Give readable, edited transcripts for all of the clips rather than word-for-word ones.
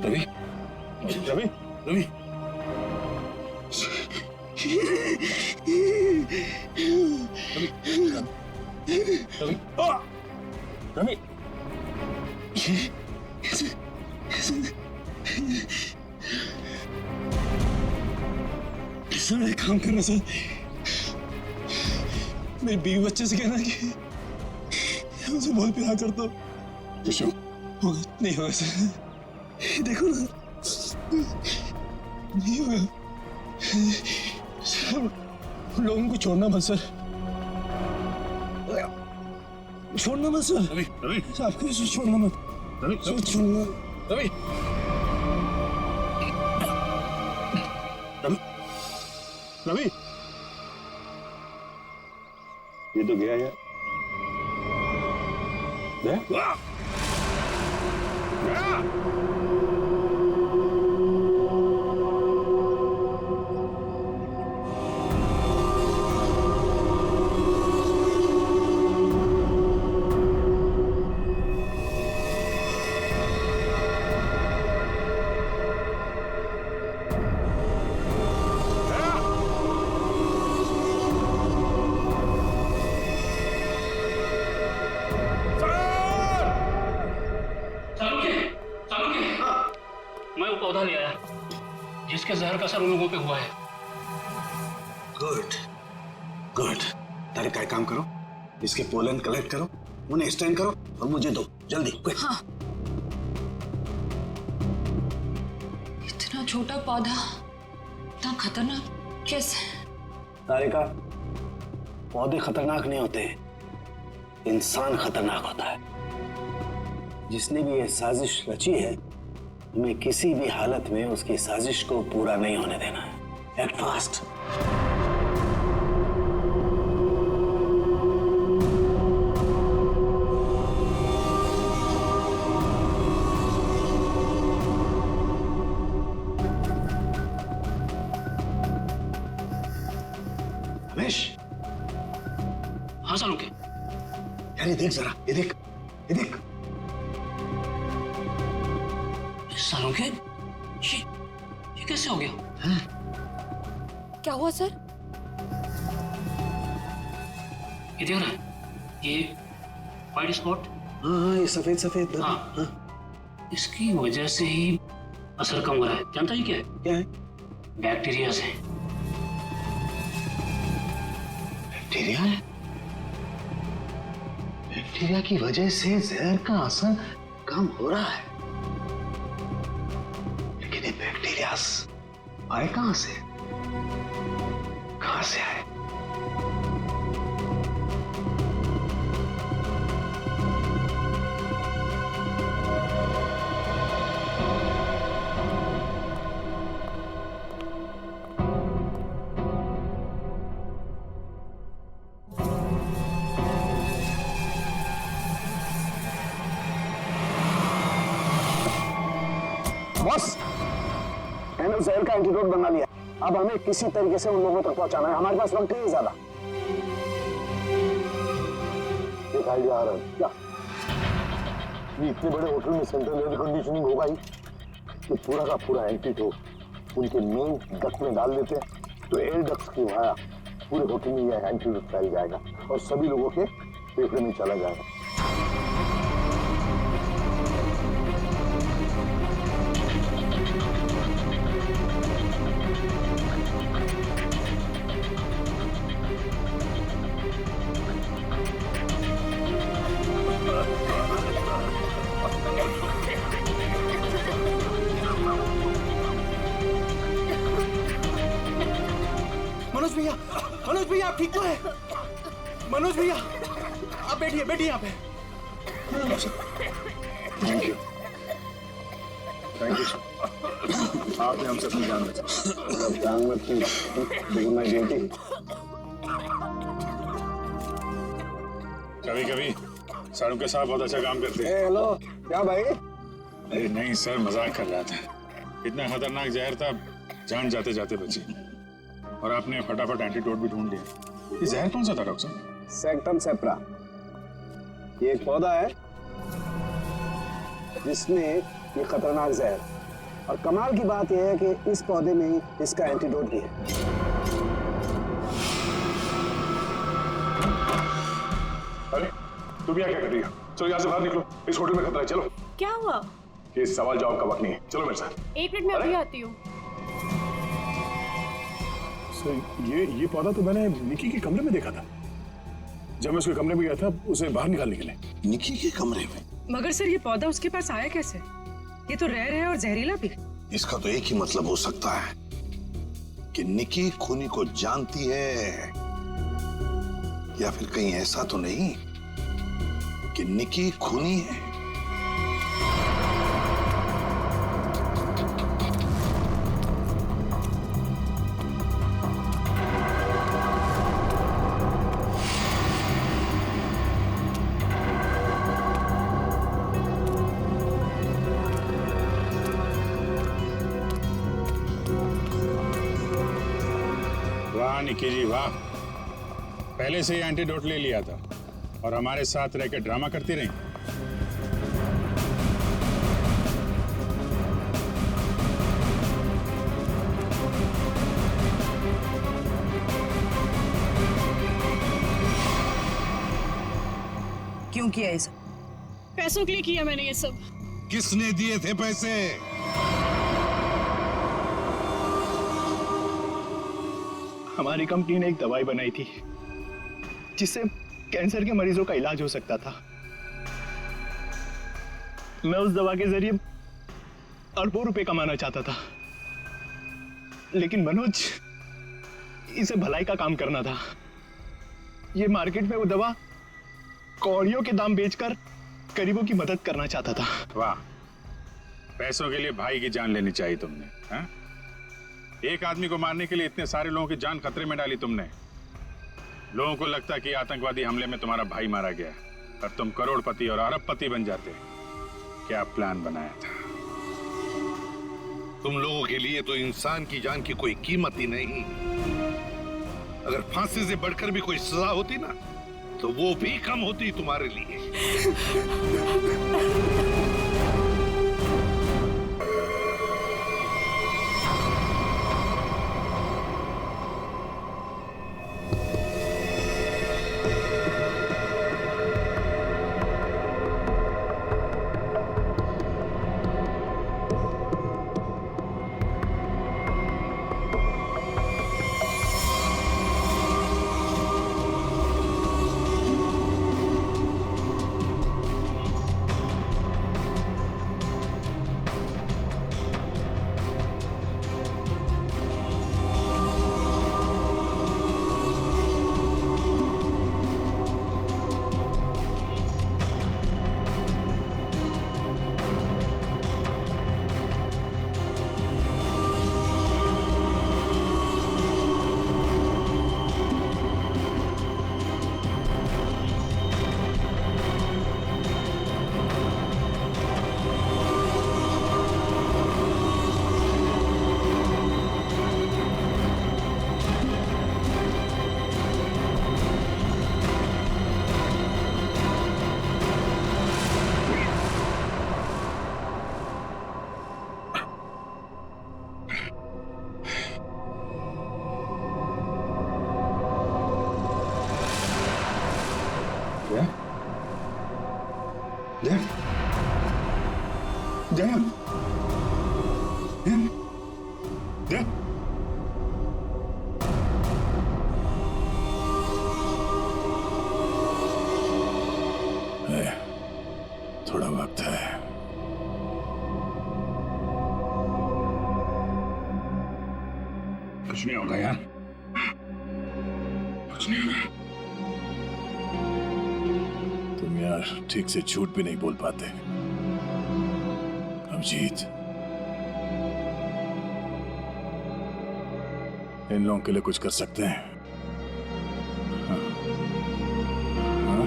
Ravi, Ravi, Ravi, Ravi, Ravi, sir एक काम करना सर, मेरी बीवी बच्चे से कहना कि मुझे बहुत प्यार करता हूँ। होगा नहीं होगा सर, देखो ना नहीं होगा सर, लोगों को छोड़ना मत सर, छोड़ना मत सर। रवि, रवि, आपको छोड़ना मत, रवि, छोड़ना, रवि, रवि, ये तो गया यार। गया? मैं वो पौधा ले आया जिसके जहर का असर उन लोगों पे हुआ है। Good, good. तारे का काम करो, इसके पोलन कलेक्ट करो, उन्हें स्टैंड करो और मुझे दो जल्दी। हाँ। इतना छोटा पौधा इतना खतरनाक कैसे? तारिका, पौधे खतरनाक नहीं होते, इंसान खतरनाक होता है। जिसने भी ये साजिश रची है, हमें किसी भी हालत में उसकी साजिश को पूरा नहीं होने देना है। Act fast. रमेश। हाँ सालुके। यार ये देख जरा, ये देख, ये देख। सालुके, ये कैसे हो गया? क्या हुआ सर? ये देख रहा है, ये व्हाइट स्पॉट। हाँ, ये सफेद सफेद। हाँ। इसकी वजह से ही असर कम हो रहा है। जानता है क्या है? क्या है? बैक्टीरिया से। बैक्टीरिया है? बैक्टीरिया की वजह से जहर का असर कम हो रहा है, लेकिन ये बैक्टीरिया आए कहां से? कहां से आए? बस मैंने जहर का एंटीडोट बना लिया। अब हमें किसी तरीके से उन लोगों तक पहुंचाना है। हमारे पास वक्त नहीं ज्यादा। एक आइडिया आ रहा है। क्या? ये इतने बड़े होटल में सेंट्रल एयर कंडीशनिंग होगा ही कि पूरा का पूरा एंटीडोट उनके मेन डक्ट में डाल देते हैं, तो एयर डक्ट की वाया पूरे होटल में यह एंटीडोट फैल जाएगा और सभी लोगों के फेफड़े में चला जाएगा। मनोज भैया आप ठीक तो है? मनोज भैया आप बैठिए, बैठिए यहाँ पे। Thank you, thank you sir. आपने हमसे अपनी जान बचाई। जान मत की, लेकिन मैं ड्यूटी। कभी कभी साड़ू के साथ बहुत अच्छा काम करते हैं। हेलो, क्या भाई? अरे नहीं सर, मजाक कर रहा था। इतना खतरनाक जहर था, जान जाते जाते बची। और आपने फटाफट एंटीडोट भी ढूंढ लिया। ये जहर कौन सा था डॉक्टर साहब? सेक्टम सेप्रा। ये एक पौधा है जिसमें ये खतरनाक जहर और कमाल की बात यह है कि इस पौधे में ही इसका एंटीडोट भी है। अरे तुम यहाँ क्या कर रही हो? चलो यहाँ से बाहर निकलो, इस होटल में खतरा है। चलो। क्या हुआ? ये सवाल जवाब का वक्त नहीं है, चलो मेरे साथ। एक मिनट में अभी आती हूँ। सर ये पौधा तो मैंने निकी के कमरे में देखा था। जब मैं उसके कमरे में गया था उसे बाहर निकालने के लिए। निकी के कमरे में? मगर सर ये पौधा उसके पास आया कैसे? ये तो रेयर है और जहरीला भी। इसका तो एक ही मतलब हो सकता है कि निकी खूनी को जानती है, या फिर कहीं ऐसा तो नहीं कि निकी खूनी है। वाह निकी जी वाह, पहले से ही एंटीडोट ले लिया था और हमारे साथ रह के ड्रामा करती रही। क्यों किया ये सब? पैसों के लिए किया मैंने ये सब। किसने दिए थे पैसे? हमारी कंपनी ने एक दवाई बनाई थी जिससे कैंसर के मरीजों का इलाज हो सकता था। मैं उस दवा के जरिए अरबों रुपए कमाना चाहता था, लेकिन मनोज इसे भलाई का काम करना था। ये मार्केट में वो दवा कौड़ियों के दाम बेचकर गरीबों की मदद करना चाहता था। वाह, पैसों के लिए भाई की जान लेनी चाहिए तुमने, हाँ? एक आदमी को मारने के लिए इतने सारे लोगों की जान खतरे में डाली तुमने। लोगों को लगता कि आतंकवादी हमले में तुम्हारा भाई मारा गया और तुम करोड़पति और अरबपति बन जाते। क्या प्लान बनाया था? तुम लोगों के लिए तो इंसान की जान की कोई कीमत ही नहीं। अगर फांसी से बढ़कर भी कोई सजा होती ना, तो वो भी कम होती तुम्हारे लिए। थोड़ा वक्त है। कुछ नहीं होगा यार, कुछ नहीं होगा। तुम यार ठीक से झूठ भी नहीं बोल पाते। अभिजीत, इन लोगों के लिए कुछ कर सकते हैं। हाँ? हाँ?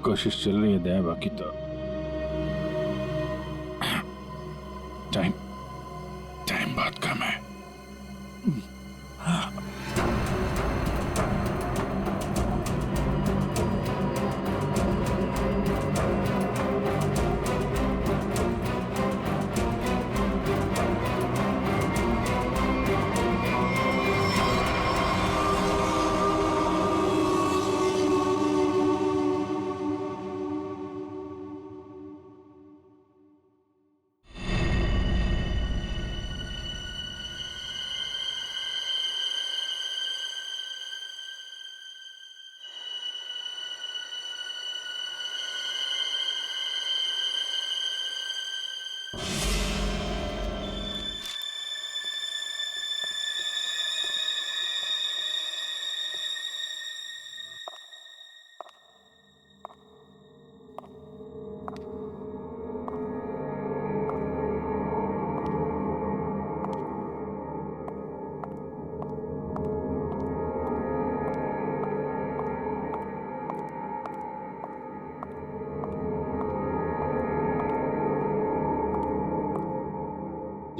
कोशिश चल रही है दया, बाकी तो टाइम बहुत कम है।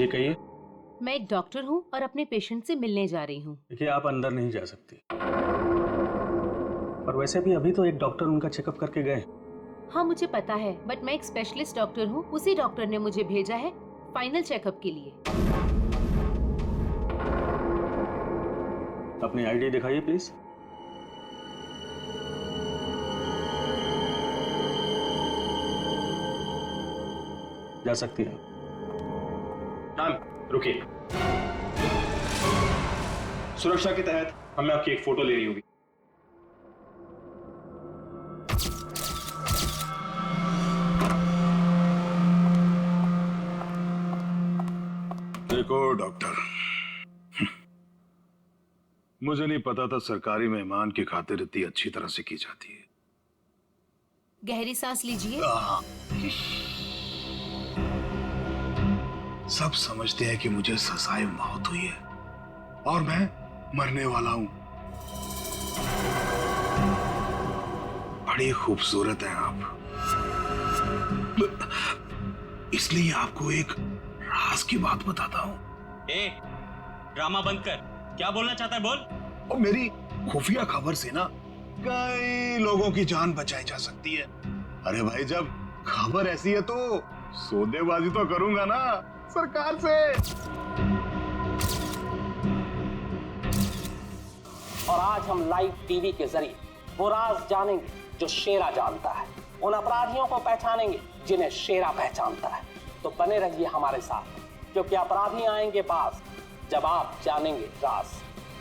जी कहिए। मैं एक डॉक्टर हूँ और अपने पेशेंट से मिलने जा रही हूँ। देखिए आप अंदर नहीं जा सकती, और वैसे भी अभी तो एक डॉक्टर उनका चेकअप करके गए। हाँ मुझे पता है, बट मैं एक स्पेशलिस्ट डॉक्टर हूँ। उसी डॉक्टर ने मुझे भेजा है फाइनल चेकअप के लिए। अपनी आईडी दिखाइए प्लीज। जा सकती है। मैम रुकिए, सुरक्षा के तहत हमें आपकी एक फोटो लेनी होगी। देखो डॉक्टर, मुझे नहीं पता था सरकारी मेहमान की खातिर इतनी अच्छी तरह से की जाती है। गहरी सांस लीजिए। सब समझते हैं कि मुझे सजाए मौत हुई है और मैं मरने वाला हूं। बड़ी खूबसूरत हैं आप, इसलिए आपको एक राज की बात बताता हूं। ए, ड्रामा बंद कर। क्या बोलना चाहता है बोल। और मेरी खुफिया खबर से ना कई लोगों की जान बचाई जा सकती है। अरे भाई, जब खबर ऐसी है तो सौदेबाजी तो करूंगा ना सरकार से। और आज हम लाइव टीवी के जरिए वो राज जानेंगे जो शेरा जानता है, उन अपराधियों को पहचानेंगे जिन्हें शेरा पहचानता है। तो बने रहिए हमारे साथ, क्योंकि अपराधी आएंगे बाज जब आप जानेंगे राज।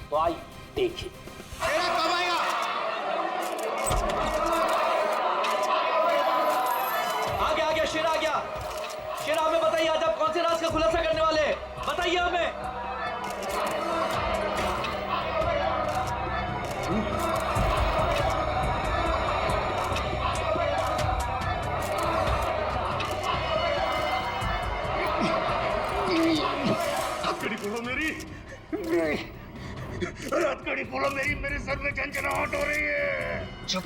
तो आइए देखिए। शेरा कब आएगा? आ गया शेरा आ गया। शेरा हमें बताइए, आज आप कौन से राज का खुलासा करने वाले हैं? बताइए हमें। हथकड़ी खोलो मेरी, हथकड़ी खोलो मेरी, मेरे सर में झंझनाहट हो रही है। चुप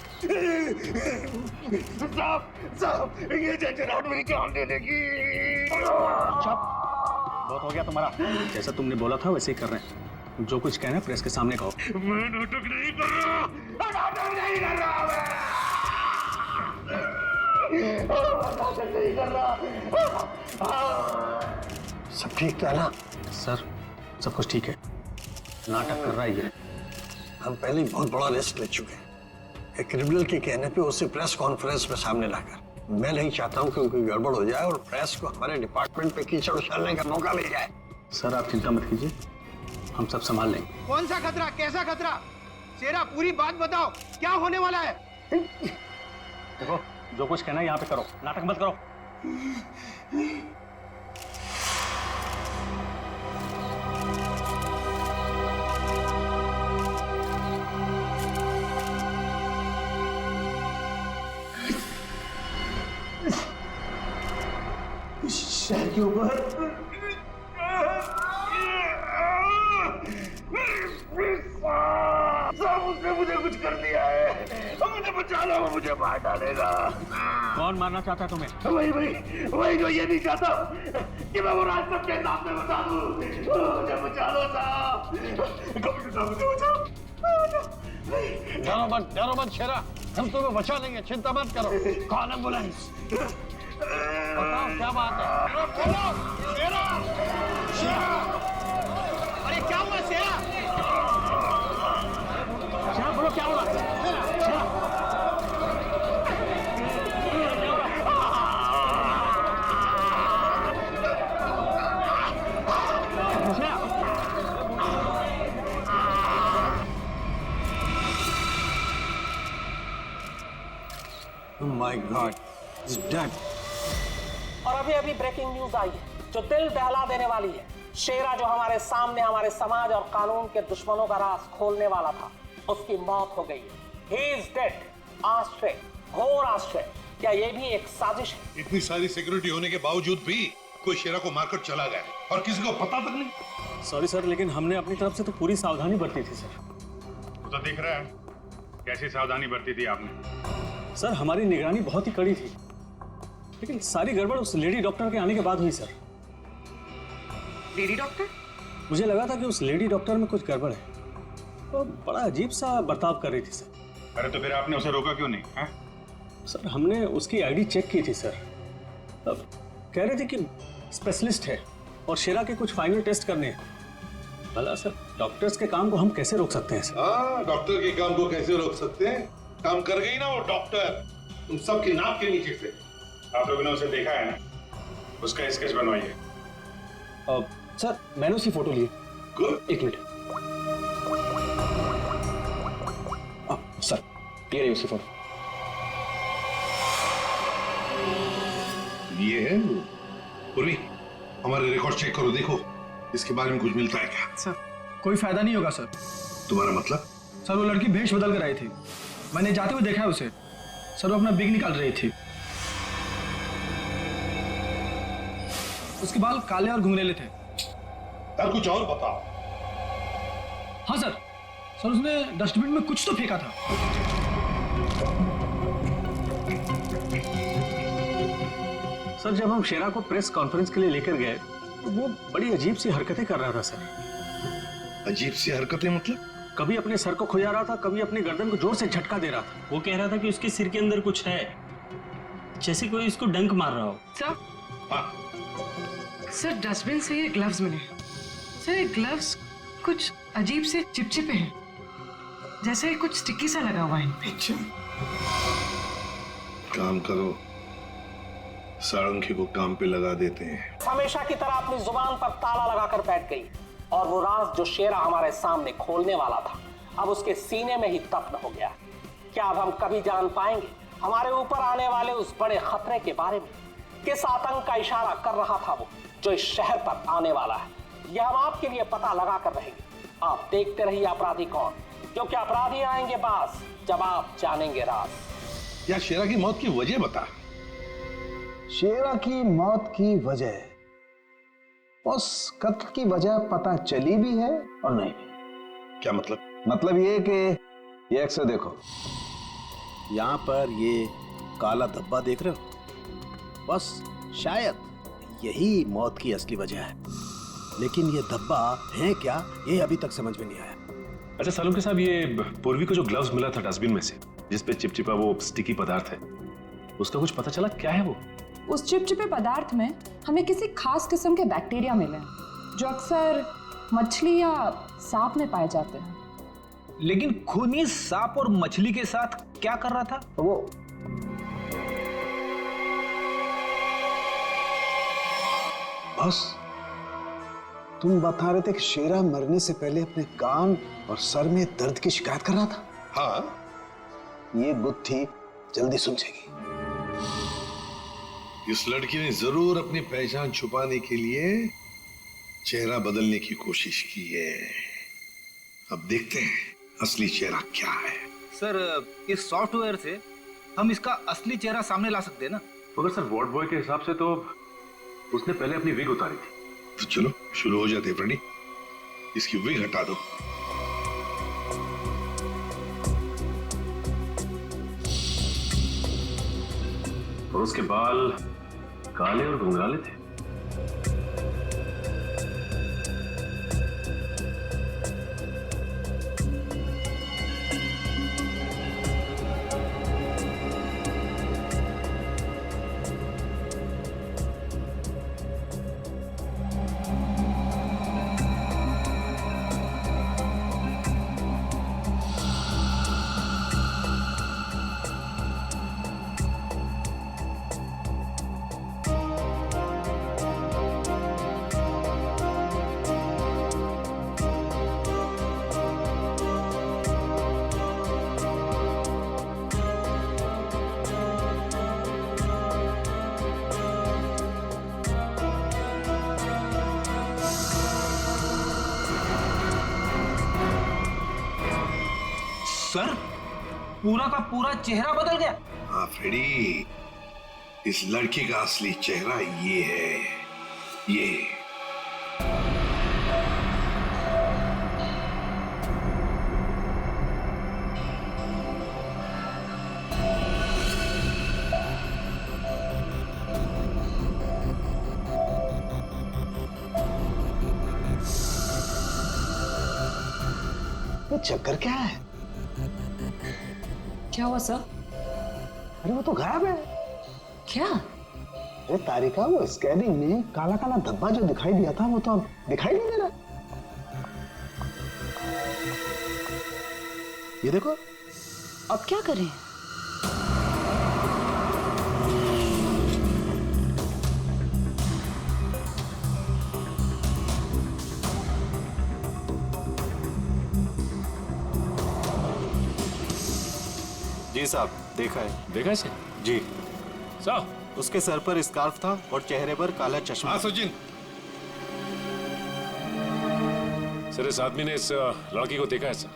साहब, ये झंझनाहट मेरी जान दे देगी। चुप, बहुत हो गया तुम्हारा। जैसा तुमने बोला था वैसे ही कर रहे हैं। जो कुछ कहना है प्रेस के सामने कहो। मैं नाटक नहीं कर रहा, नाटक नहीं कर रहा, नाटक नहीं कर रहा। सब ठीक था ना? सर सब कुछ ठीक है, नाटक कर रहा है ये। हम पहले ही बहुत बड़ा रिस्क ले चुके हैं। एक क्रिमिनल के कहने पे उसे प्रेस कॉन्फ्रेंस में सामने लाकर, मैं नहीं चाहता हूं कि उनकी गड़बड़ हो जाए और प्रेस को हमारे डिपार्टमेंट पे कीचड़ उछालने का मौका मिल जाए। सर आप चिंता मत कीजिए, हम सब संभाल लेंगे। कौन सा खतरा, कैसा खतरा? शेरा पूरी बात बताओ, क्या होने वाला है? देखो जो कुछ कहना है यहाँ पे करो, नाटक मत करो। शहर के ऊपर उसने मुझे कुछ कर दिया है, मुझे बचा लो, वो मुझे मार डालेगा। कौन मारना चाहता है तुम्हें? वही जो ये नहीं चाहता कि मैं वो राज सबके सामने बता दूं। मुझे बचा लो साहब, मुझे बचाओ। डरो मत शेरा, हम तुम्हें बचा लेंगे, चिंता मत करो। कौन एम्बुलेंस? बताओ क्या बात है? अरे क्या हुआ शेरा? शेरा बोलो क्या हुआ? Oh my God, he's dead. और अभी अभी ब्रेकिंग न्यूज आई है जो दिल दहला देने वाली है। शेरा जो हमारे सामने हमारे समाज और कानून के दुश्मनों का राज खोलने वाला था, उसकी मौत हो गई है। He is dead. आश्चर्य, घोर आश्चर्य। क्या ये भी एक साजिश है? इतनी सारी सिक्योरिटी होने के बावजूद भी कोई शेरा को मारकर चला गया और किसी को पता तक नहीं। सॉरी सर, लेकिन हमने अपनी तरफ से तो पूरी सावधानी बरती थी सर। वो तो दिख रहा है कैसी सावधानी बरती थी आपने। सर हमारी निगरानी बहुत ही कड़ी थी, लेकिन सारी गड़बड़ उस लेडी डॉक्टर के आने के बाद हुई सर। Lady doctor? मुझे लगा था कि उस लेडी डॉक्टर में कुछ गड़बड़ है, तो बड़ा अजीब सा बर्ताव कर रही थी सर। अरे तो फिर आपने उसे रोका क्यों नहीं है? सर हमने उसकी आईडी चेक की थी सर। अब कह रहे थे कि स्पेशलिस्ट है और शेरा के कुछ फाइनल टेस्ट करने हैं। भला सर डॉक्टर्स के काम को हम कैसे रोक सकते हैं सर? हाँ, डॉक्टर के काम को कैसे रोक सकते हैं? काम कर गई ना वो डॉक्टर, तुम सबकी नाक के नीचे से। आप लोगों ने उसे देखा है ना, उसका स्केच बनवाइए। सर मैंने उसकी फोटो ली। गुड। एक मिनट सर, ये रही उसकी फोटो। ये है पूर्वी, हमारे रिकॉर्ड चेक करो, देखो इसके बारे में कुछ मिलता है क्या? सर कोई फायदा नहीं होगा सर। तुम्हारा मतलब? सर वो लड़की भेष बदल कर आई थी, मैंने जाते हुए देखा है उसे। सर वो अपना बिग निकाल रही थी, उसके बाल काले और घुंघरेले थे। यार कुछ और बताओ। हाँ सर, सर उसने डस्टबिन में कुछ तो फेंका था। सर जब हम शेरा को प्रेस कॉन्फ्रेंस के लिए लेकर गए तो वो बड़ी अजीब सी हरकतें कर रहा था सर। अजीब सी हरकतें मतलब? कभी अपने सर को खुजा रहा था, कभी अपनी गर्दन को जोर से झटका दे रहा था। वो कह रहा था कि उसके सिर के अंदर कुछ है, जैसे कोई इसको डंक मार रहा हो। सर, हाँ। सर डस्टबिन से ये ग्लव्स मिले। सर ये ग्लव्स कुछ अजीब से चिपचिपे हैं, जैसे कुछ स्टिकी सा लगा हुआ है इन पे। काम करो, सारंगी को काम पे लगा देते हैं। हमेशा की तरह अपनी जुबान पर ताला लगाकर बैठ गई और वो राज जो शेरा हमारे सामने खोलने वाला था अब उसके सीने में ही दफन हो गया। क्या अब हम कभी जान पाएंगे हमारे ऊपर आने वाले उस बड़े खतरे के बारे में? किस आतंक का इशारा कर रहा था वो जो इस शहर पर आने वाला है? यह हम आपके लिए पता लगा कर रहेंगे। आप देखते रहिए अपराधी कौन, क्योंकि अपराधी आएंगे पास जब आप जानेंगे राज। यार शेरा की मौत की वजह बता। शेरा की मौत की वजह, उस कत्ल की वजह पता चली भी है और नहीं भी। क्या मतलब? मतलब ये कि ये अक्सर देखो, यहाँ पर ये काला धब्बा देख रहे हो, बस शायद यही मौत की असली वजह है, लेकिन ये धब्बा है क्या ये अभी तक समझ में नहीं आया। अच्छा सालुंके साहब, ये पूर्वी को जो ग्लव्स मिला था डस्टबिन में से, जिसपे चिपचिपा वो स्टिकी पदार्थ है, उसका कुछ पता चला क्या है वो? उस चिपचिपे पदार्थ में हमें किसी खास किस्म के बैक्टीरिया मिले जो अक्सर मछली या सांप में पाए जाते हैं। लेकिन खूनी सांप और मछली के साथ क्या कर रहा था वो? बस तुम बता रहे थे कि शेरा मरने से पहले अपने कान और सर में दर्द की शिकायत कर रहा था। हाँ, ये गुत्थी जल्दी सुलझेगी। इस लड़की ने जरूर अपनी पहचान छुपाने के लिए चेहरा बदलने की कोशिश की है। अब देखते हैं असली चेहरा क्या है। सर इस सॉफ्टवेयर से हम इसका असली चेहरा सामने ला सकते हैं ना? मगर सर वार्ड बॉय के हिसाब से तो उसने पहले अपनी विग उतारी थी। तो चलो शुरू हो जाते हैं फ्रेंडी, इसकी विग हटा दो। और उसके बाल काले और घुंघराले थे। सर पूरा का पूरा चेहरा बदल गया। हाँ फ्रेडी, इस लड़की का असली चेहरा ये है, ये। चक्कर क्या है? क्या हुआ सर? अरे वो तो गायब है। क्या? अरे तारिका, वो स्कैनिंग में काला काला धब्बा जो दिखाई दिया था वो तो अब दिखाई नहीं दे रहा। ये देखो। अब क्या करें? जी साहब, देखा है। देखा है सर? जी साहब, उसके सर पर स्कार्फ था और चेहरे पर काला चश्मा। हाँ सचिन। सर इस आदमी ने इस लड़की को देखा है सर।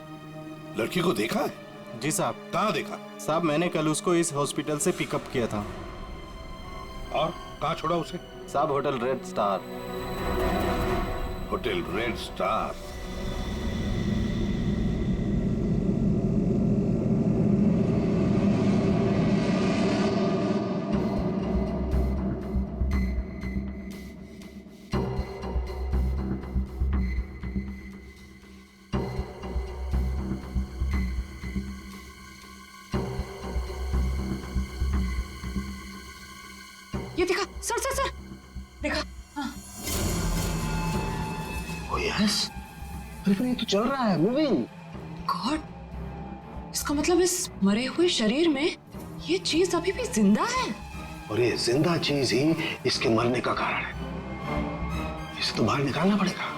लड़की को देखा है? जी साहब। कहाँ देखा? साहब मैंने कल उसको इस हॉस्पिटल से पिकअप किया था। और कहाँ छोड़ा उसे? साहब hotel red star. Hotel red star? ये देखा सर सर सर, देखा? हाँ। Oh yes, अरे ये तो चल रहा है, मूविंग। गॉड, इसका मतलब इस मरे हुए शरीर में ये चीज अभी भी जिंदा है। और ये जिंदा चीज ही इसके मरने का कारण है। इसे तो बाहर निकालना पड़ेगा।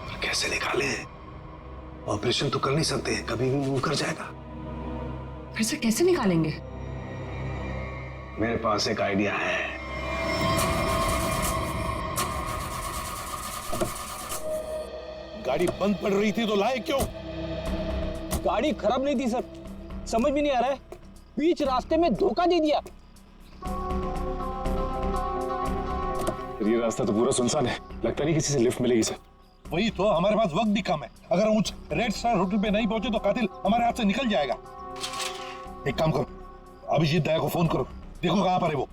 पर कैसे निकाले? ऑपरेशन तो कर नहीं सकते, कभी भी मूव कर जाएगा। फिर से कैसे निकालेंगे? मेरे पास एक आइडिया है। गाड़ी बंद पड़ रही थी तो लाए क्यों? गाड़ी खराब नहीं थी सर, समझ भी नहीं आ रहा है, बीच रास्ते में धोखा दे दिया। ये रास्ता तो पूरा सुनसान है, लगता नहीं किसी से लिफ्ट मिलेगी सर। वही तो, हमारे पास वक्त भी कम है। अगर हम उस रेड स्टार होटल पे नहीं पहुंचे तो कातिल हमारे हाथ से निकल जाएगा। एक काम करो, अभिजीत दया को फोन करो, देखो कहां पर है वो।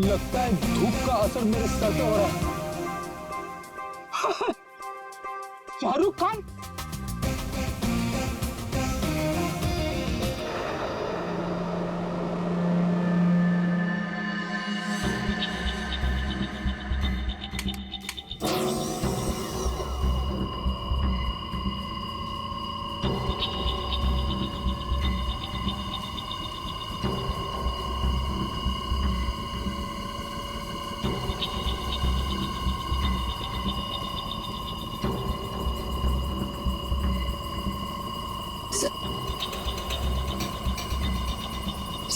लगता है धूप का असर मेरे सर पे हो रहा है। शाहरुख खान।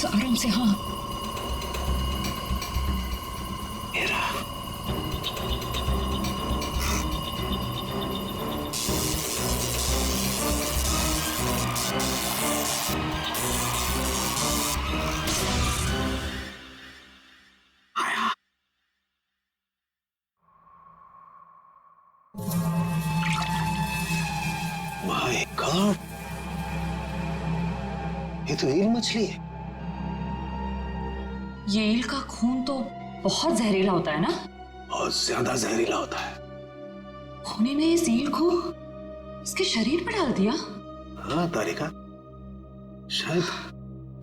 आराम से। हाँ, मेरा आया। माय गॉड, ये तो ईल मछली है। ये ईल का खून तो बहुत जहरीला होता है ना? बहुत ज्यादा जहरीला होता है। खूनी ने इस ईल को इसके शरीर पर डाल दिया। हाँ तारिका, शायद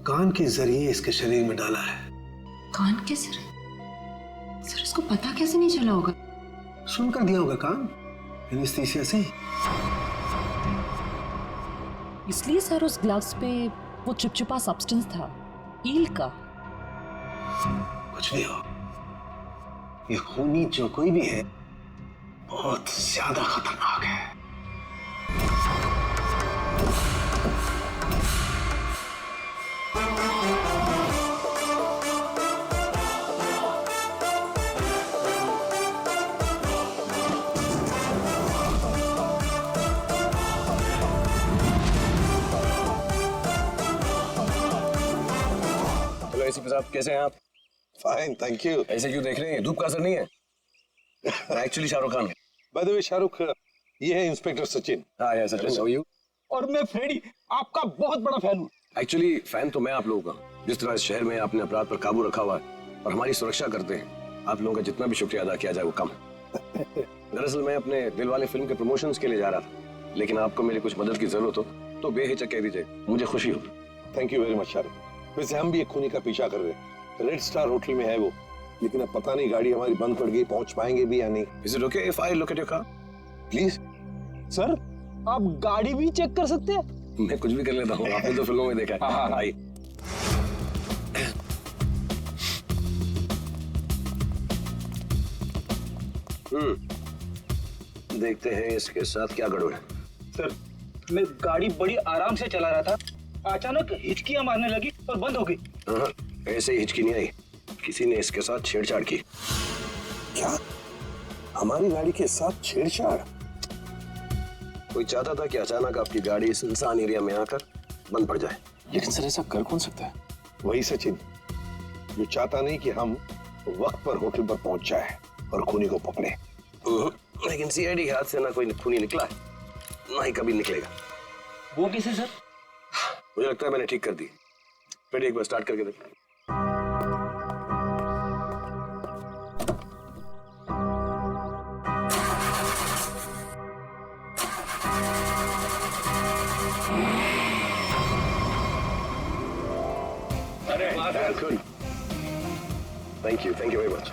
कान के जरिए इसके शरीर में डाला है। कान के सर इसको पता कैसे नहीं चला होगा? सुनकर दिया होगा कान, एनेस्थीसिया से। इसलिए सर उस ग्लव्स पे वो चिपचिपा सब्सटेंस था, ईल का। कुछ भी हो, ये खूनी जो कोई भी है बहुत ज्यादा खतरनाक है। हेलो एसीपी साहब, कैसे हैं आप? Fine, thank you. ऐसे क्यों देख रहे हैं? धूप का असर नहीं है? मैं actually Shahrukh Khan. By the way Shahrukh, ये है इंस्पेक्टर सचिन। हाँ यार सचिन, हाउ आर यू? और मैं फ्रेडी आपका बहुत बड़ा फैन हूँ। एक्चुअली फैन तो मैं आप लोगों का। जिस तरह इस शहर में आपने अपराध पर काबू रखा हुआ है और हमारी सुरक्षा करते हैं, आप लोगों का जितना भी शुक्रिया अदा किया जाए वो कम है। दरअसल मैं अपने दिलवाले फिल्म के प्रमोशंस के लिए जा रहा था, लेकिन आपको मेरी कुछ मदद की जरूरत हो तो बेहिचक कह दीजिए, मुझे खुशी होगी। Thank you very much Shahrukh. वैसे हम भी एक खूनी का पीछा कर रहे हैं, रेड स्टार होटल में है वो, लेकिन अब पता नहीं गाड़ी हमारी बंद पड़ गई, पहुंच पाएंगे भी या नहीं। Is it okay if I look at your car? Please. Sir, आप गाड़ी भी चेक कर सकते हैं? मैं कुछ भी कर लेता हूँ, आपने तो फिल्मों में देखा है। आइए। देखते हैं इसके साथ क्या गड़बड़ है। सर, मैं गाड़ी बड़ी आराम से चला रहा था, अचानक हिचकियां मारने लगी और बंद हो गई। हाँ, ऐसे ही हिचकी नहीं आई, किसी ने इसके साथ छेड़छाड़ की। क्या? हमारी गाड़ी के साथ छेड़छाड़? कोई चाहता था कि अचानक आपकी गाड़ी इस सुनसान एरिया में आकर बंद पड़ जाए। लेकिन सर ऐसा कर कौन सकता है? वही सचिन, जो चाहता नहीं कि हम वक्त पर होटल पर पहुंच जाए और खूनी को पकड़े। लेकिन सीआईडी के हाथ से ना कोई खूनी निकला है, ना ही कभी निकलेगा। वो किसे सर? मुझे लगता है मैंने ठीक कर दी। फिर एक बार स्टार्ट करके देख। Thank you very much.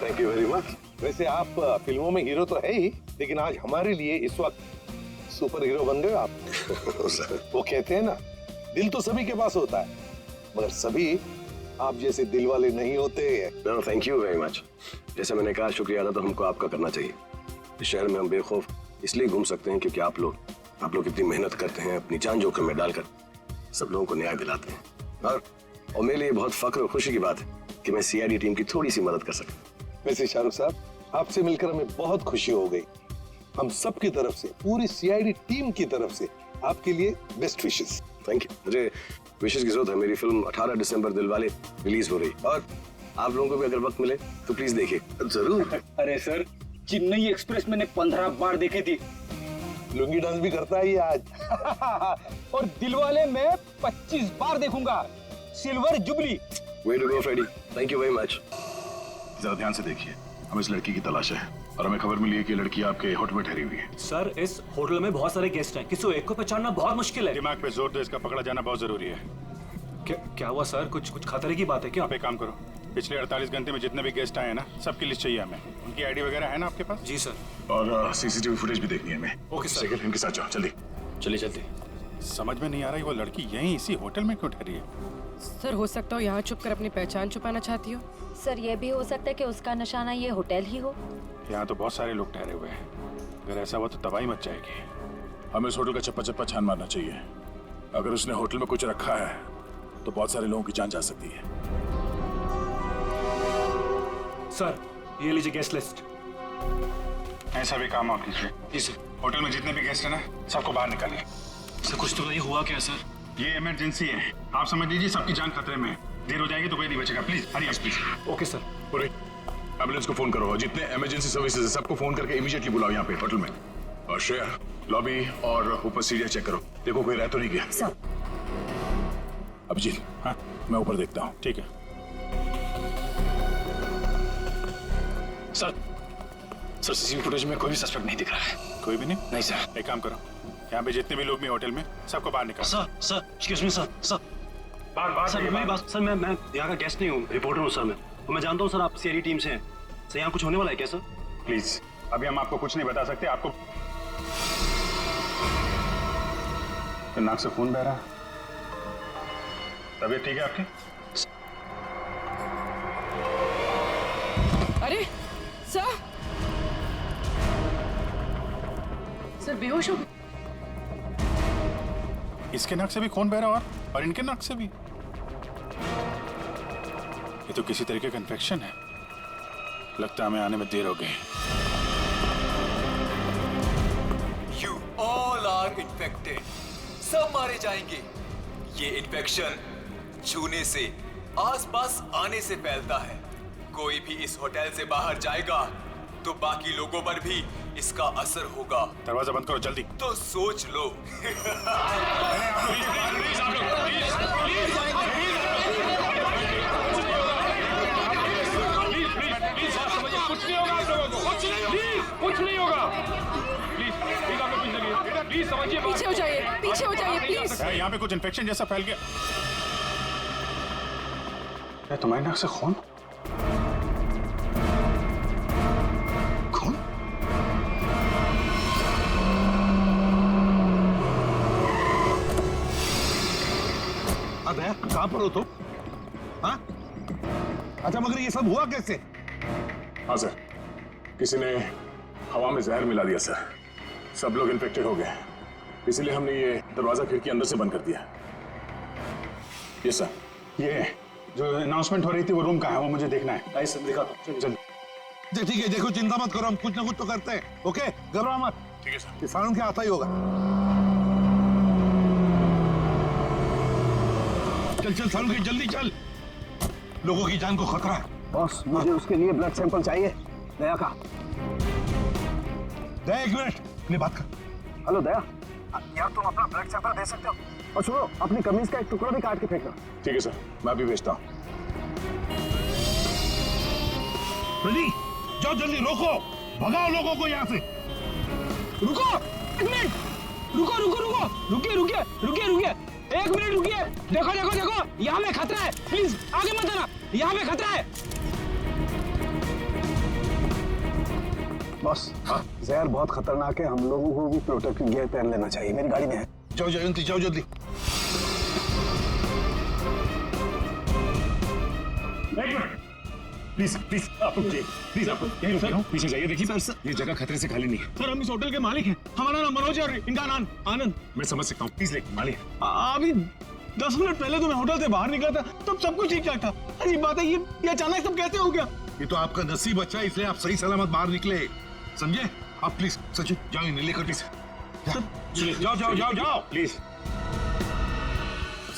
Thank you very much. वैसे आप फिल्मों में हीरो तो है ही, लेकिन आज हमारे लिए इस वक्त सुपर हीरो बन गए आप। वो कहते हैं ना, दिल तो सभी के पास होता है, मगर सभी आप जैसे दिल वाले नहीं होते। Thank you very much. जैसे मैंने कहा, शुक्रिया अदा तो हमको आपका करना चाहिए। इस शहर में हम बेखौफ इसलिए घूम सकते हैं क्योंकि आप लोग इतनी मेहनत करते हैं, अपनी जान जोखिम में डालकर सब लोगों को न्याय दिलाते हैं। और मेरे लिए बहुत फख्र और खुशी की बात है कि मैं सीआईडी टीम की थोड़ी सी मदद कर सकता। वैसे शाहरुख साहब, आपसे मिलकर हमें बहुत खुशी हो गई। हम सब की तरफ से, पूरी सीआईडी टीम की तरफ से आपके लिए बेस्ट विशेस। Thank you. मुझे विशेस की जरूरत है। मेरी फिल्म 18 दिसंबर दिलवाले रिलीज हो रही, और आप लोगों को भी अगर वक्त मिले तो प्लीज देखिए। जरूर। अरे सर, चेन्नई एक्सप्रेस मैंने 15 बार देखी थी। लुंगी डांस भी करता है ये आज। और दिलवाले मैं 25 बार देखूंगा। Silver jubilee. Way to go Freddie, thank you very much. जरा ध्यान से देखिए, हमें इस लड़की की तलाश है और हमें खबर मिली है कि लड़की आपके होटल में ठहरी हुई है। सर, इस होटल में बहुत सारे गेस्ट हैं, किसी एक को पहचानना बहुत मुश्किल है। दिमाग पे जोर दो, इसका पकड़ा जाना बहुत जरूरी है। क्या हुआ सर? कुछ खतरे की बात है क्या? आप एक काम करो, पिछले 48 घंटे में जितने भी गेस्ट आए हैं ना, सबकी लिस्ट चाहिए हमें। उनकी आईडी वगैरह है ना आपके पास? जी सर। और सीसीटीवी फुटेज भी देखनी है हमें। Okay sir. सेकंड इनके साथ जाओ, जल्दी। चलिए। समझ में नहीं आ रही वो लड़की यहीं इसी होटल में क्यों ठहरी है? सर, हो सकता हो यहाँ छुप कर अपनी पहचान छुपाना चाहती हो। सर, ये भी हो सकता है कि उसका निशाना ये होटल ही हो। यहाँ तो बहुत सारे लोग ठहरे हुए हैं, अगर ऐसा हुआ तो तबाही मच जाएगी। हमें इस होटल का चप्पा छान मारना चाहिए। अगर उसने होटल में कुछ रखा है तो बहुत सारे लोगों की जान जा सकती है। सर, ये लीजिए गेस्ट लिस्ट। ऐसा भी काम आप कीजिए। जी सर। होटल में जितने भी गेस्ट हैं ना, सबको बाहर निकालिए। सर, कुछ तो नहीं हुआ क्या सर? ये इमरजेंसी है, आप समझ लीजिए सबकी जान खतरे में है। देर हो जाएगी तो कोई नहीं बचेगा। Please Hari please. Okay sir. पूरे एम्बुलेंस को फोन करो, जितने इमरजेंसी सर्विसेज है सबको फोन करके इमीडिएटली बुलाओ यहाँ पे होटल में। और श्रेया, लॉबी और ऊपर सीढ़ियाँ चेक करो, देखो कोई रह तो नहीं गया। सर। अभिजीत, हाँ मैं ऊपर देखता हूँ। ठीक है सर। सीसीटीवी फुटेज में कोई भी सस्पेक्ट नहीं दिख रहा है। कोई भी नहीं? नहीं सर। एक काम करो, यहाँ पे जितने भी लोग भी होटल में, सबको बाहर निकालो। Sir, excuse me sir. बाहर सर, मेरी बात। सर, मैं यहाँ का गेस्ट नहीं हूँ, रिपोर्टर हूँ सर। मैं जानता हूँ सर आप सीआईडी टीम से हैं। सर, यहाँ कुछ होने वाला है क्या सर? प्लीज, अभी हम आपको कुछ नहीं बता सकते। आपको तो नाक से खून बह रहा, तबीयत ठीक है आपकी? अरे सर, सर बेहोश हो गए। इसके नाक से भी खून बह रहा और इनके नाक से भी। ये तो किसी तरीके का इन्फेक्शन है। लगता है हमें आने में देर हो गई। You all are infected. सब मारे जाएंगे। ये इन्फेक्शन छूने से, आसपास आने से फैलता है। कोई भी इस होटल से बाहर जाएगा तो बाकी लोगों पर भी इसका असर होगा। दरवाजा बंद करो जल्दी। तो सोच लो। कुछ नहीं होगा आप लोगों को। कुछ नहीं होगा। प्लीज आप लोग पीछे लगिए। प्लीज समझिए। पीछे हो जाइए, पीछे हो जाइए प्लीज। यहाँ पे कुछ इन्फेक्शन जैसा फैल गया। तुम्हारी नाक से खून? कहाँ पर हो तुम? हाँ? अच्छा मगर ये सब हुआ कैसे? हाँ सर, किसी ने हवा में जहर मिला दिया सर। सब लोग इन्फेक्टेड हो गए, इसीलिए हमने ये दरवाजा खिड़की अंदर से बंद कर दिया। ये सर, ये जो अनाउंसमेंट हो रही थी वो रूम का है, वो मुझे देखना है। आई सर, दिखा दो। चल ठीक है, देखो चिंता मत करो, हम कुछ ना कुछ तो करते हैं। ओके, घबराओ मत। ठीक है सर। किसानों के आता ही होगा। चल सालू की जल्दी चल, लोगों की जान को खतरा है। बॉस, मुझे उसके लिए ब्लड सैंपल चाहिए। दया का। दया एक मिनट, अपनी बात कर। हेलो दया, यार तुम अपना ब्लड सैंपल दे सकते हो? और सुनो, अपनी कमीज का एक टुकड़ा भी काट के फेंकना। ठीक है सर, मैं अभी भेजता हूँ। जाओ जल्दी, रोको, भगाओ लोगों को यहाँ से। रुको एक मिनट, रुको रुको रुको, रुकिए रुकिए रुकिए रुकिए, एक मिनट रुकिए। देखो देखो देखो, यहाँ पे खतरा है, प्लीज आगे मत आना, यहाँ पे खतरा है। बॉस, जहर बहुत खतरनाक है, हम लोगों को भी प्रोटेक्टिव गियर पहन लेना चाहिए। मेरी गाड़ी में है। जाओ जयंती, जाओ जल्दी। प्लीज प्लीज आप रुकिए, प्लीज आप यहीं रुकिए, पीछे जाइए। देखिए सर, ये जगह खतरे से खाली नहीं है। सर हम इस होटल के मालिक हैं, हमारा नाम मनोज है और इनका नाम आनंद। मैं समझ सकता हूँ, प्लीज लेकिन मालिक। अभी 10 मिनट पहले तो मैं होटल से बाहर निकला था, तब सब कुछ ठीक ठाक था। अजीब बात है, ये अचानक सब कैसे हो गया? ये तो आपका नसीब अच्छा है, इसलिए आप सही सलामत बाहर निकले, समझे? आप प्लीज सचिन जाओ, इन्हें लेकर प्लीज जाओ जाओ जाओ जाओ प्लीज।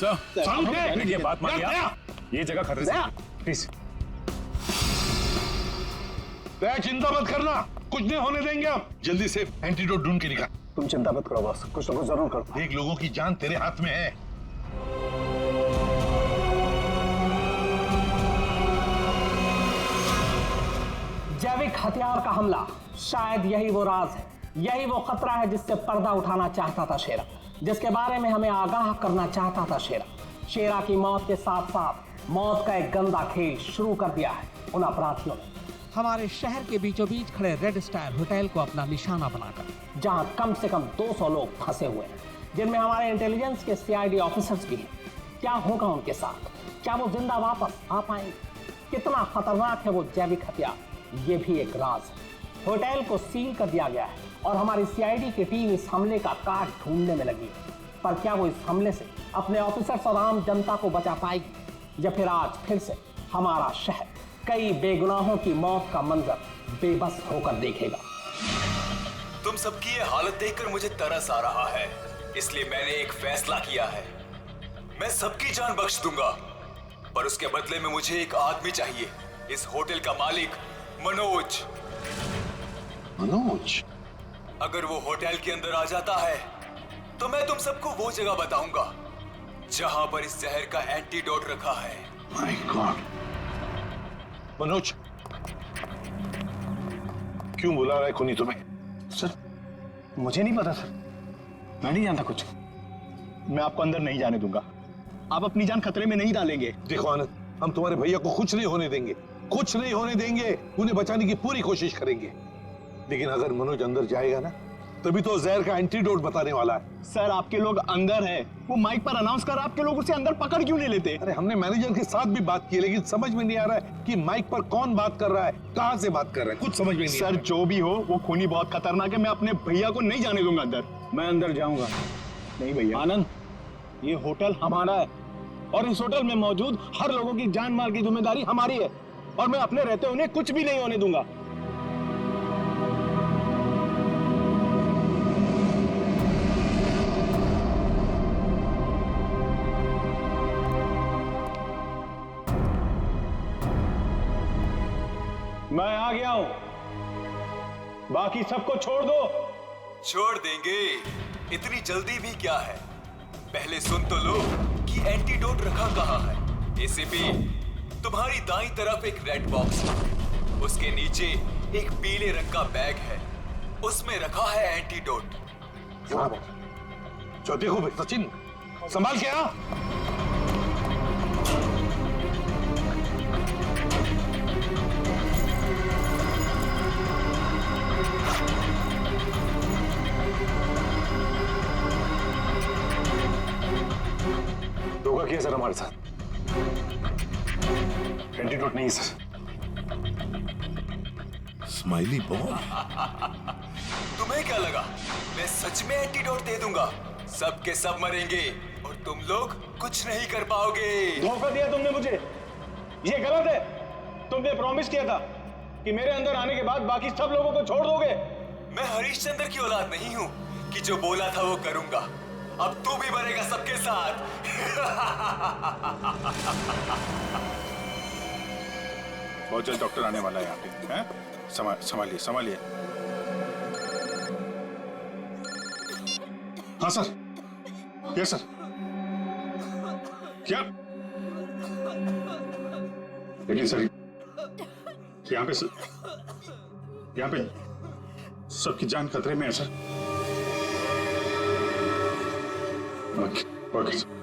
सर ये बात मानिए, ये जगह खतरे से, प्लीज। दया चिंता मत करना, कुछ नहीं होने देंगे। आप जल्दी से एंटीडोट ढूंढ के निकाल। तुम चिंता मत करो बॉस, कुछ ना कुछ जरूर करो। देख, लोगों की जान तेरे हाथ में है। जैविक हथियार का हमला, शायद यही वो राज है, यही वो खतरा है जिससे पर्दा उठाना चाहता था शेरा, जिसके बारे में हमें आगाह करना चाहता था शेरा। शेरा की मौत के साथ साथ मौत का एक गंदा खेल शुरू कर दिया है उन अपराधियों ने। हमारे शहर के बीचों बीच खड़े रेड स्टार होटल को अपना निशाना बनाकर, जहां कम से कम 200 लोग फंसे हुए हैं, जिनमें हमारे इंटेलिजेंस के सीआईडी ऑफिसर्स भी हैं। क्या होगा उनके साथ? क्या वो जिंदा वापस आ पाएंगे? कितना खतरनाक है वो जैविक हथियार, ये भी एक राज है। होटल को सील कर दिया गया है और हमारी सीआईडी की टीम इस हमले का काट ढूंढने में लगी है। पर क्या वो इस हमले से अपने ऑफिसर्स और आम जनता को बचा पाएगी, या फिर आज फिर से हमारा शहर कई बेगुनाहों की मौत का मंजर बेबस होकर देखेगा? तुम सबकी ये हालत देखकर मुझे तरस आ रहा है, इसलिए मैंने एक फैसला किया है। मैं सबकी जान बख्श दूंगा, पर उसके बदले में मुझे एक आदमी चाहिए, इस होटल का मालिक मनोज। मनोज? अगर वो होटल के अंदर आ जाता है तो मैं तुम सबको वो जगह बताऊंगा जहां पर इस जहर का एंटीडोट रखा है। My God. मनोज, क्यों बुला रहा है खूनी तुम्हें? सर मुझे नहीं पता सर, मैं नहीं जानता कुछ। मैं आपको अंदर नहीं जाने दूंगा, आप अपनी जान खतरे में नहीं डालेंगे। देखो आनंद, हम तुम्हारे भैया को कुछ नहीं होने देंगे, कुछ नहीं होने देंगे। उन्हें बचाने की पूरी कोशिश करेंगे, लेकिन अगर मनोज अंदर जाएगा ना तभी तो जहर का एंटीडोट बताने वाला है। सर आपके लोग अंदर है, वो माइक पर अनाउंस कर, आपके लोग उसे अंदर पकड़ क्यों नहीं लेते? अरे हमने मैनेजर के साथ भी बात की, लेकिन समझ में नहीं आ रहा है कि माइक पर कौन बात कर रहा है, कहां से बात कर रहा है, कुछ समझ में नहीं सर जो भी हो, वो खूनी बहुत खतरनाक है, मैं अपने भैया को नहीं जाने दूंगा अंदर। मैं अंदर जाऊंगा। नहीं भैया। आनंद, ये होटल हमारा है और इस होटल में मौजूद हर लोगों की जान माल की जिम्मेदारी हमारी है और मैं अपने रहते उन्हें कुछ भी नहीं होने दूंगा। मैं आ गया हूं, बाकी सबको छोड़ दो। छोड़ देंगे, इतनी जल्दी भी क्या है? पहले सुन तो लो कि एंटीडोट रखा कहाँ है। एसीपी, तुम्हारी दाईं तरफ एक रेड बॉक्स है, उसके नीचे एक पीले रंग का बैग है, उसमें रखा है एंटीडोट। जो देखो भाई सचिन, संभाल के आ। धोखा किया सर हमारे साथ। एंटीडोट नहीं सर। स्माइली बॉय, तुम्हें क्या लगा मैं सच में एंटीडोट दे दूंगा? सब के सब मरेंगे और तुम लोग कुछ नहीं कर पाओगे। धोखा दिया तुमने मुझे, ये गलत है। तुमने प्रॉमिस किया था कि मेरे अंदर आने के बाद बाकी सब लोगों को छोड़ दोगे। मैं हरिश्चंद्र की औलाद नहीं हूँ कि जो बोला था वो करूंगा। अब तू भी मरेगा सबके साथ। बहुत जल्द डॉक्टर आने वाला है यहाँ पे, हैं? संभालिए संभालिए। हाँ सर। Yes sir. क्या? लेकिन सर यहाँ पे सबकी जान खतरे में है sir. Okay okay sir.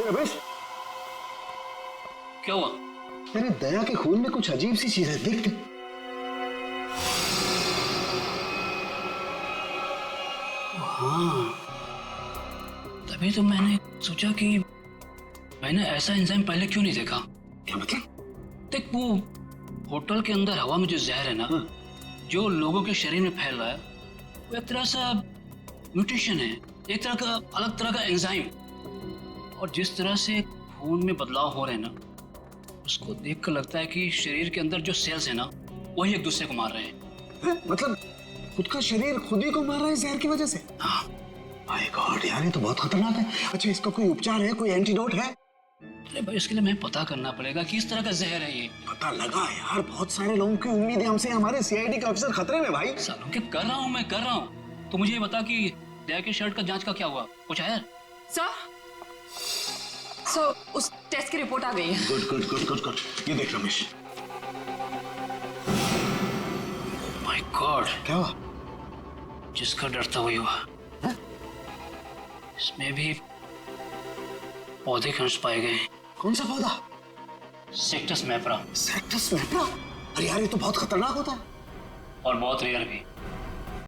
Ramesh, क्या हुआ? तेरे दया के खून में कुछ अजीब सी चीज है, देख। हाँ, तभी तो मैंने सोचा कि मैंने ऐसा एंजाइम पहले क्यों नहीं देखा। क्या मतलब? देख, वो होटल के अंदर हवा में जो जहर है ना, जो लोगों के शरीर में फैल रहा है, वो एक तरह सा म्यूटेशन है, एक तरह का अलग तरह का एंजाइम। और जिस तरह से खून में बदलाव हो रहे हैं ना, उसको देखकर लगता है कि शरीर के अंदर जो सेल्स है ना, वही एक दूसरे को मार रहे हैं। मतलब खुद का शरीर खुद ही को मार रहा है जहर की वजह से? हाँ। माय गॉड यार, ये तो बहुत खतरनाक है। अच्छा, इसका कोई उपचार है, कोई एंटीडोट है? अरे भाई, इसके लिए मैं पता करना पड़ेगा कि इस तरह का जहर है ये। पता लगा यार, बहुत सारे लोगों की उम्मीद है हमसे, हमारे सीआईडी के अफसर खतरे में भाई। सालों के कर रहा हूँ। तो मुझे ये बता कि दया की शर्ट का जांच का क्या हुआ, कुछ है? सर, उस टेस्ट की रिपोर्ट आ गई है। Good good good good good. ये देख रमेश। माय गॉड, क्या हुआ? जिसका डर था वही हुआ। इसमें भी पौधे के अंश पाए गए। कौन सा पौधा? सेक्टस मैप्रा। सेक्टस मैप्रा? अरे यार, ये तो बहुत खतरनाक होता है और बहुत रेयर भी।